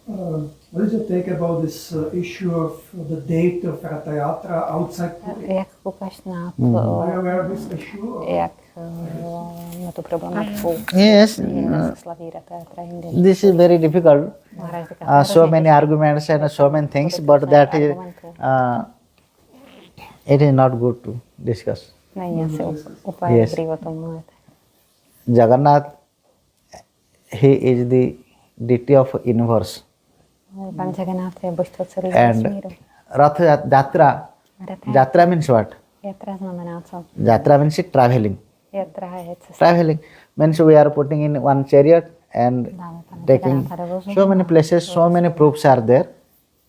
What is your take about this issue of the date of Ratha Yatra outside Purí? Jak koukáš na Are you to, aware of this issue? Or? jak na tu problematiku, Yes, jak se slaví Ratha Yatra jindy? this is very difficult. Maharaj říká, So many arguments and so many things, but that is it is not good to discuss. není asi úplně Yes. dobrý o tom mluvit. Jagannath, he is the deity of universe, Pan Jagannath je božstvo celého and vesmíru. Rath Jatra. Jatra means what? Jatra znamená co? Jatra means traveling. Jatra je cesta. Traveling means we are putting in one chariot and Dáme pana taking Jagannatha do vozu. so many places, so many proofs are there,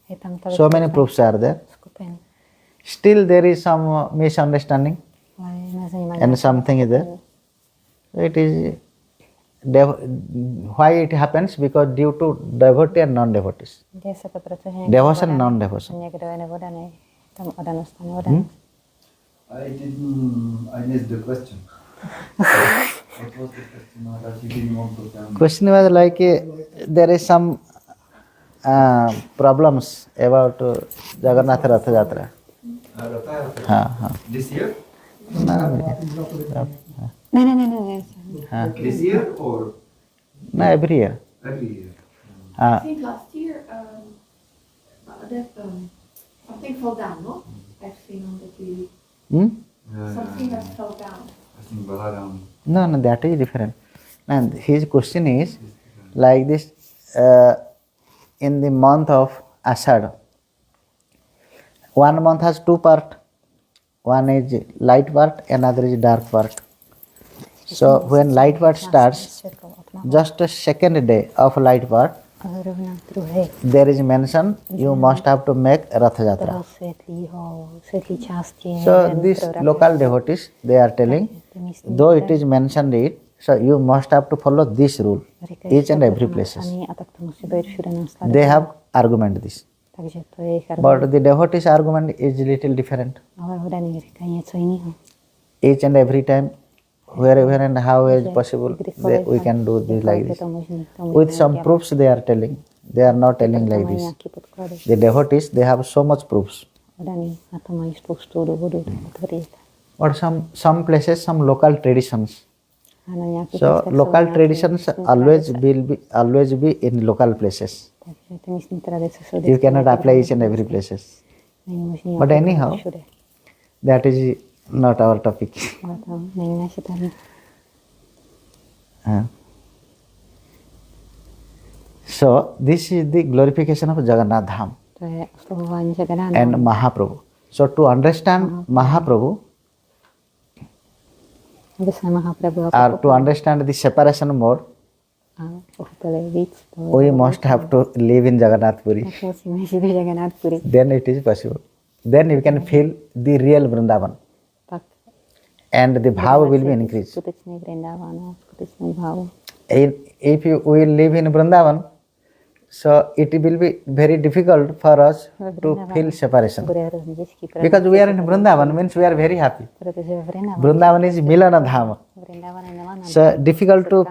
Je tam to so many proofs are there. skupin. Still there is some misunderstanding Ale mezi nimi and something is there. So it is why it happens, because due to devotee and non-devotees. děje se to, protože někdo je Devotion, oddaný non-devotion. a někdo je nevodaný. Tam odanost a neodanost. I missed the question. What was the question? Maharaj, you didn't want to tell me. Question was like there is some problems about Jagannath Ratha Jatra. Ratha Yatra. This year? Ne. This year or No, every year. every year? I think last year something fell down, no? I've seen on the TV. Something that fell down. I think Balaram. No, that is different. And his question is like this: in the month of Ashad, one month has two parts. One is light part, another is dark part. So when light part starts, just a second day of light part, Zrovna druhý there is mention you must have to make Rath Jatra. toho světlý části. So these local devotees, they are telling, though it is mentioned it, so you must have to follow this rule, each and every places. A tak to musí být všude následně. They have argument this. Takže to je jejich argument. But the devotees' argument is little different. Ale hodaný říkají něco jiného. Each and every time, wherever and how is possible, we can do this like this. With some proofs they are telling. They are not telling like this. The devotees, they have so much proofs. Hodaný na to mají spoustu důvodů to potvrdit. But some places, some local traditions. A na nějakých So místech jsou local nějaké traditions místní always be in local places. Takže ty místní tradice jsou You vždycky cannot nějaké apply each and every places. Není možné But aplikovat anyhow, všude. that is not our topic. Ale to není naše téma. So this is the glorification of Jagannath Dham To je oslavování Jagannatha. and Mahaprabhu. So to understand Mahaprabhu, Aby se Mahaprabhu or to understand the separation more, a pochopili víc. we must have to live in Jagannath Puri. Tak musíme žít v Jagannath Puri. Then it is possible. Then you can feel the real Vrindavan. Pak And the bhava will be increased. skutečný Vrindavan, skutečnou bhavu. If you will live in Vrindavan, so it will be very difficult for us to feel separation. Bude hrozně těžký, Because we are in Vrindavan means we are very happy. protože Vrindavan is Milana Dhama. Vrindavan je milana. So difficult to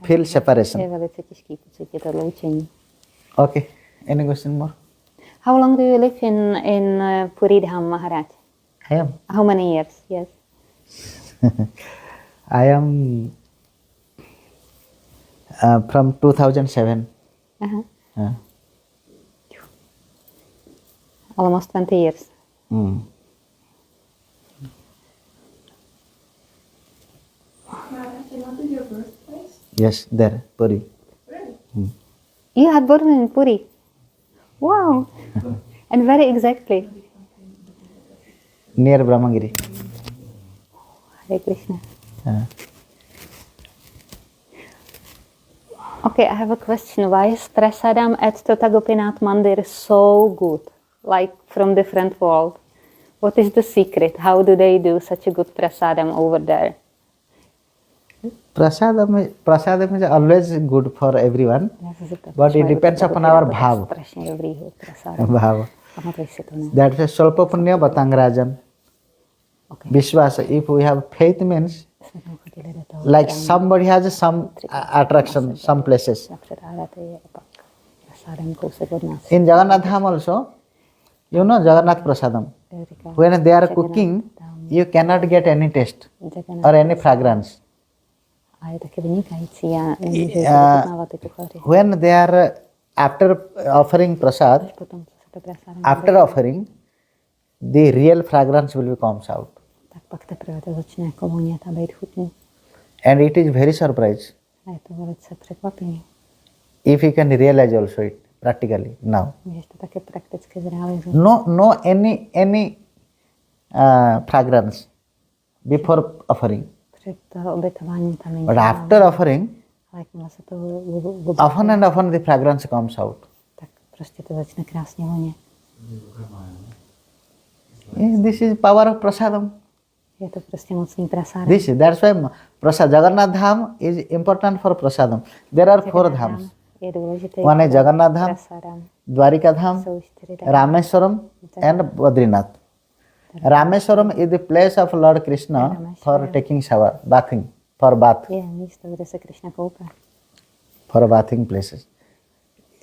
feel separation. Je velice těžký pocítit to loučení. Okay. Any question more? How long do you live in Purí Dham, Maharaj? I am. How many years? Yes. I am from 2007. Uh-huh. Almost 20 years. Mm. Maharaj, and what is your birthplace? Yes, there, Puri. Really? You had born in Purí. Wow. And very exactly. Near Brahmagiri. Hare Krishna. Uh, Okay, I have a question. Why is prasadam at Tota Gopinath Mandir so good? Like from different world. What is the secret? How do they do such a good prasadam over there? Prasadam is always good for everyone, but it depends upon our bhava. Strašně dobrý hud prasadam. Bhava. Pamatuj si to, ne? That's a Svalpa Punya Batangarajan. Okay. Vishwasa. If we have faith means Jsme tam chodili do toho. like somebody has some attraction, some places. Napřed Áraty je pak prasadam kousek od nás. In Jagannath Dham also, you know Jagannath Prasadam. Říká, When they are cooking, you cannot get any taste Jagannath or any fragrance. A je taky vynikající. Já nemůžu vychutnávat ty kuchaři. When they are after offering prasad, Potom, co se to prasadam after offering, the real fragrance will comes out. tak pak teprve to začne jako vonět a být chutný. And it is very surprise A je to velice překvapivý. if you can realize also it practically now. Můžeš to také prakticky zrealizovat. No any fragrance before offering. Před toho obětováním tam není. But after offering, Ale jakmile se to often and often the fragrance comes out. tak prostě to začne krásně vonět. Yes, this is power of prasadam. Je to prostě mocný prasádek. That's why prasad Jagannath Dham is important for prasadam. There are 4 dhams. Je důležitý. One is Jagannath Dham, Prasádam. Dwarika Dham, Jsou 4 dámy. Rameswaram and Badrinath. Rameswaram is the place of Lord Krishna for taking shower, bathing, for bath, Je místo, kde se Krishna koupe. for bathing places.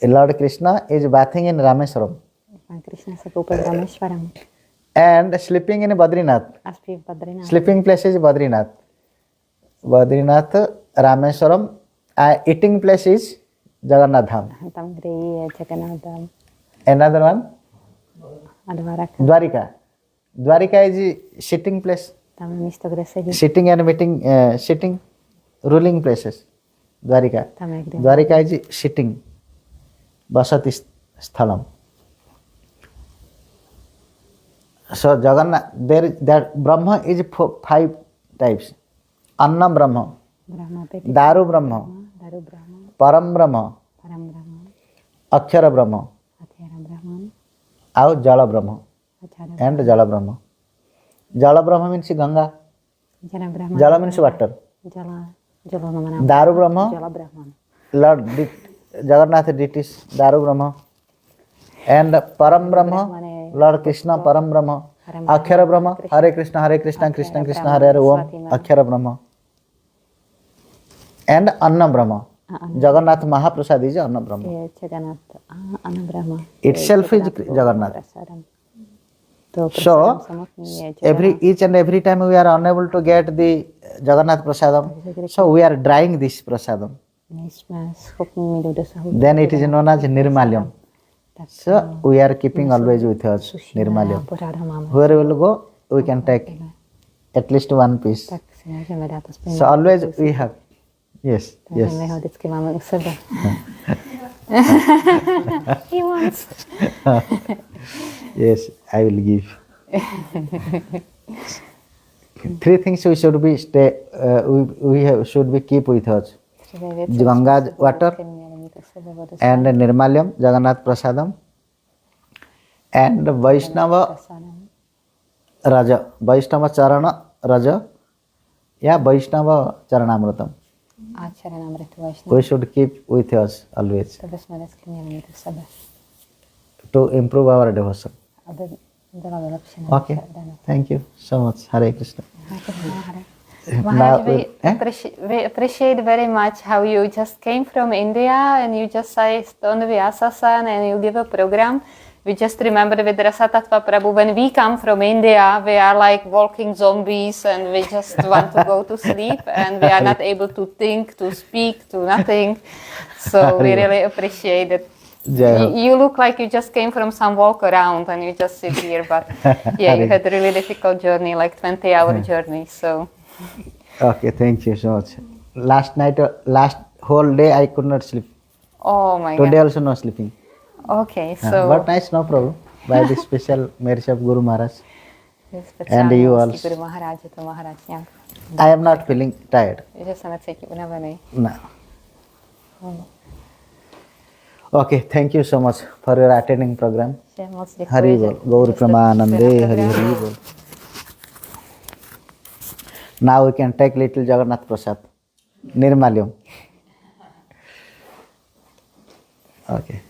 Lord Krishna is bathing in Rameswaram Pan Krishna se koupe v Rameshwaram. and sleeping in Badrinath. A spí v Badrinath. Sleeping place is Badrinath. Badrinath, Rameswaram, eating place is Jagannath Dham. Tam, kde je Jagannath Dham. Another one, A Dvaraka. Dwarika. Dwarika is sitting place. Tam je místo, kde sedí. Sitting and meeting, sitting, ruling places. Dwarika. Tam je kde. Dwarika is sitting. Basati sthalam. So Jagannath, that Brahma is 5 types. Anna Brahma, Brahma, Peti. Daru Brahma, Daru Brahma. Param Brahma, Param Brahma. Akshara Brahma, Atyara Brahman. and Jala Brahma. Achara And Jala Brahma. Jala Brahma means Ganga. Jala Brahman. Jala means water. Jala. Jala znamená. Daru Brahma, Jala Brahman. Lord Jagannath deities, Daru Brahma. And Param Brahma, Lord Krishna, Param Brahma. Akshara Brahma, Hare Krishna, Krishna Krishna, Hare Hare, Om, Akshara Brahma. And Anna Brahma. Jagannath Mahaprasad is Anna Brahma. Je Jagannath. Anna Brahma. Itself is Jagannath. Prasadam. To So, prasadam samotný je Jagannath. each and every time we are unable to get the Jagannath Prasadam, so we are drying this Prasadam. Nejsme schopni mít dosahu. Then it is known as Nirmalyam. Tak So we are keeping always with us sušíme a Nirmalyam. pořád ho máme. Where we will go, we can take at least one piece. Tak si můžeme dát aspoň. So always we have. Yes, Takže my yes. ho vždycky máme u sebe. He wants. Yes, I will give. Okay. 3 things we should be should be keep with us. Ganga's water and Nirmalyam, Jagannath Prasadam, and Vaishnava Raja, Vaishnava Charana Raja, yeah, Vaishnava Charanamritam. We should keep with us always to improve our devotion. Okay, thank you so much. Hare Krishna. Maharaj, we appreciate very much how you just came from India and you just sat on the Vyasasana and you give a program. We just remember with Rasatattva Prabhu, when we come from India, we are like walking zombies and we just want to go to sleep and we are not able to think, to speak, to nothing. So we really appreciate it. You look like you just came from some walk around and you just sit here, but yeah, you had a really difficult journey, like 20-hour journey. So. Okay, thank you so much. Last night, last whole day I could not sleep. Oh my God. Today also no sleeping. Okay, so. But nice, no problem. By the special mercy of Guru Maharaj. And you also. I am not feeling tired. No. Okay, thank you so much for your attending program. Hari Bol, Gaur Pramanande, Hari Hari Bol. Now we can take little Jagannath Prasad, Nirmalyam. Okay.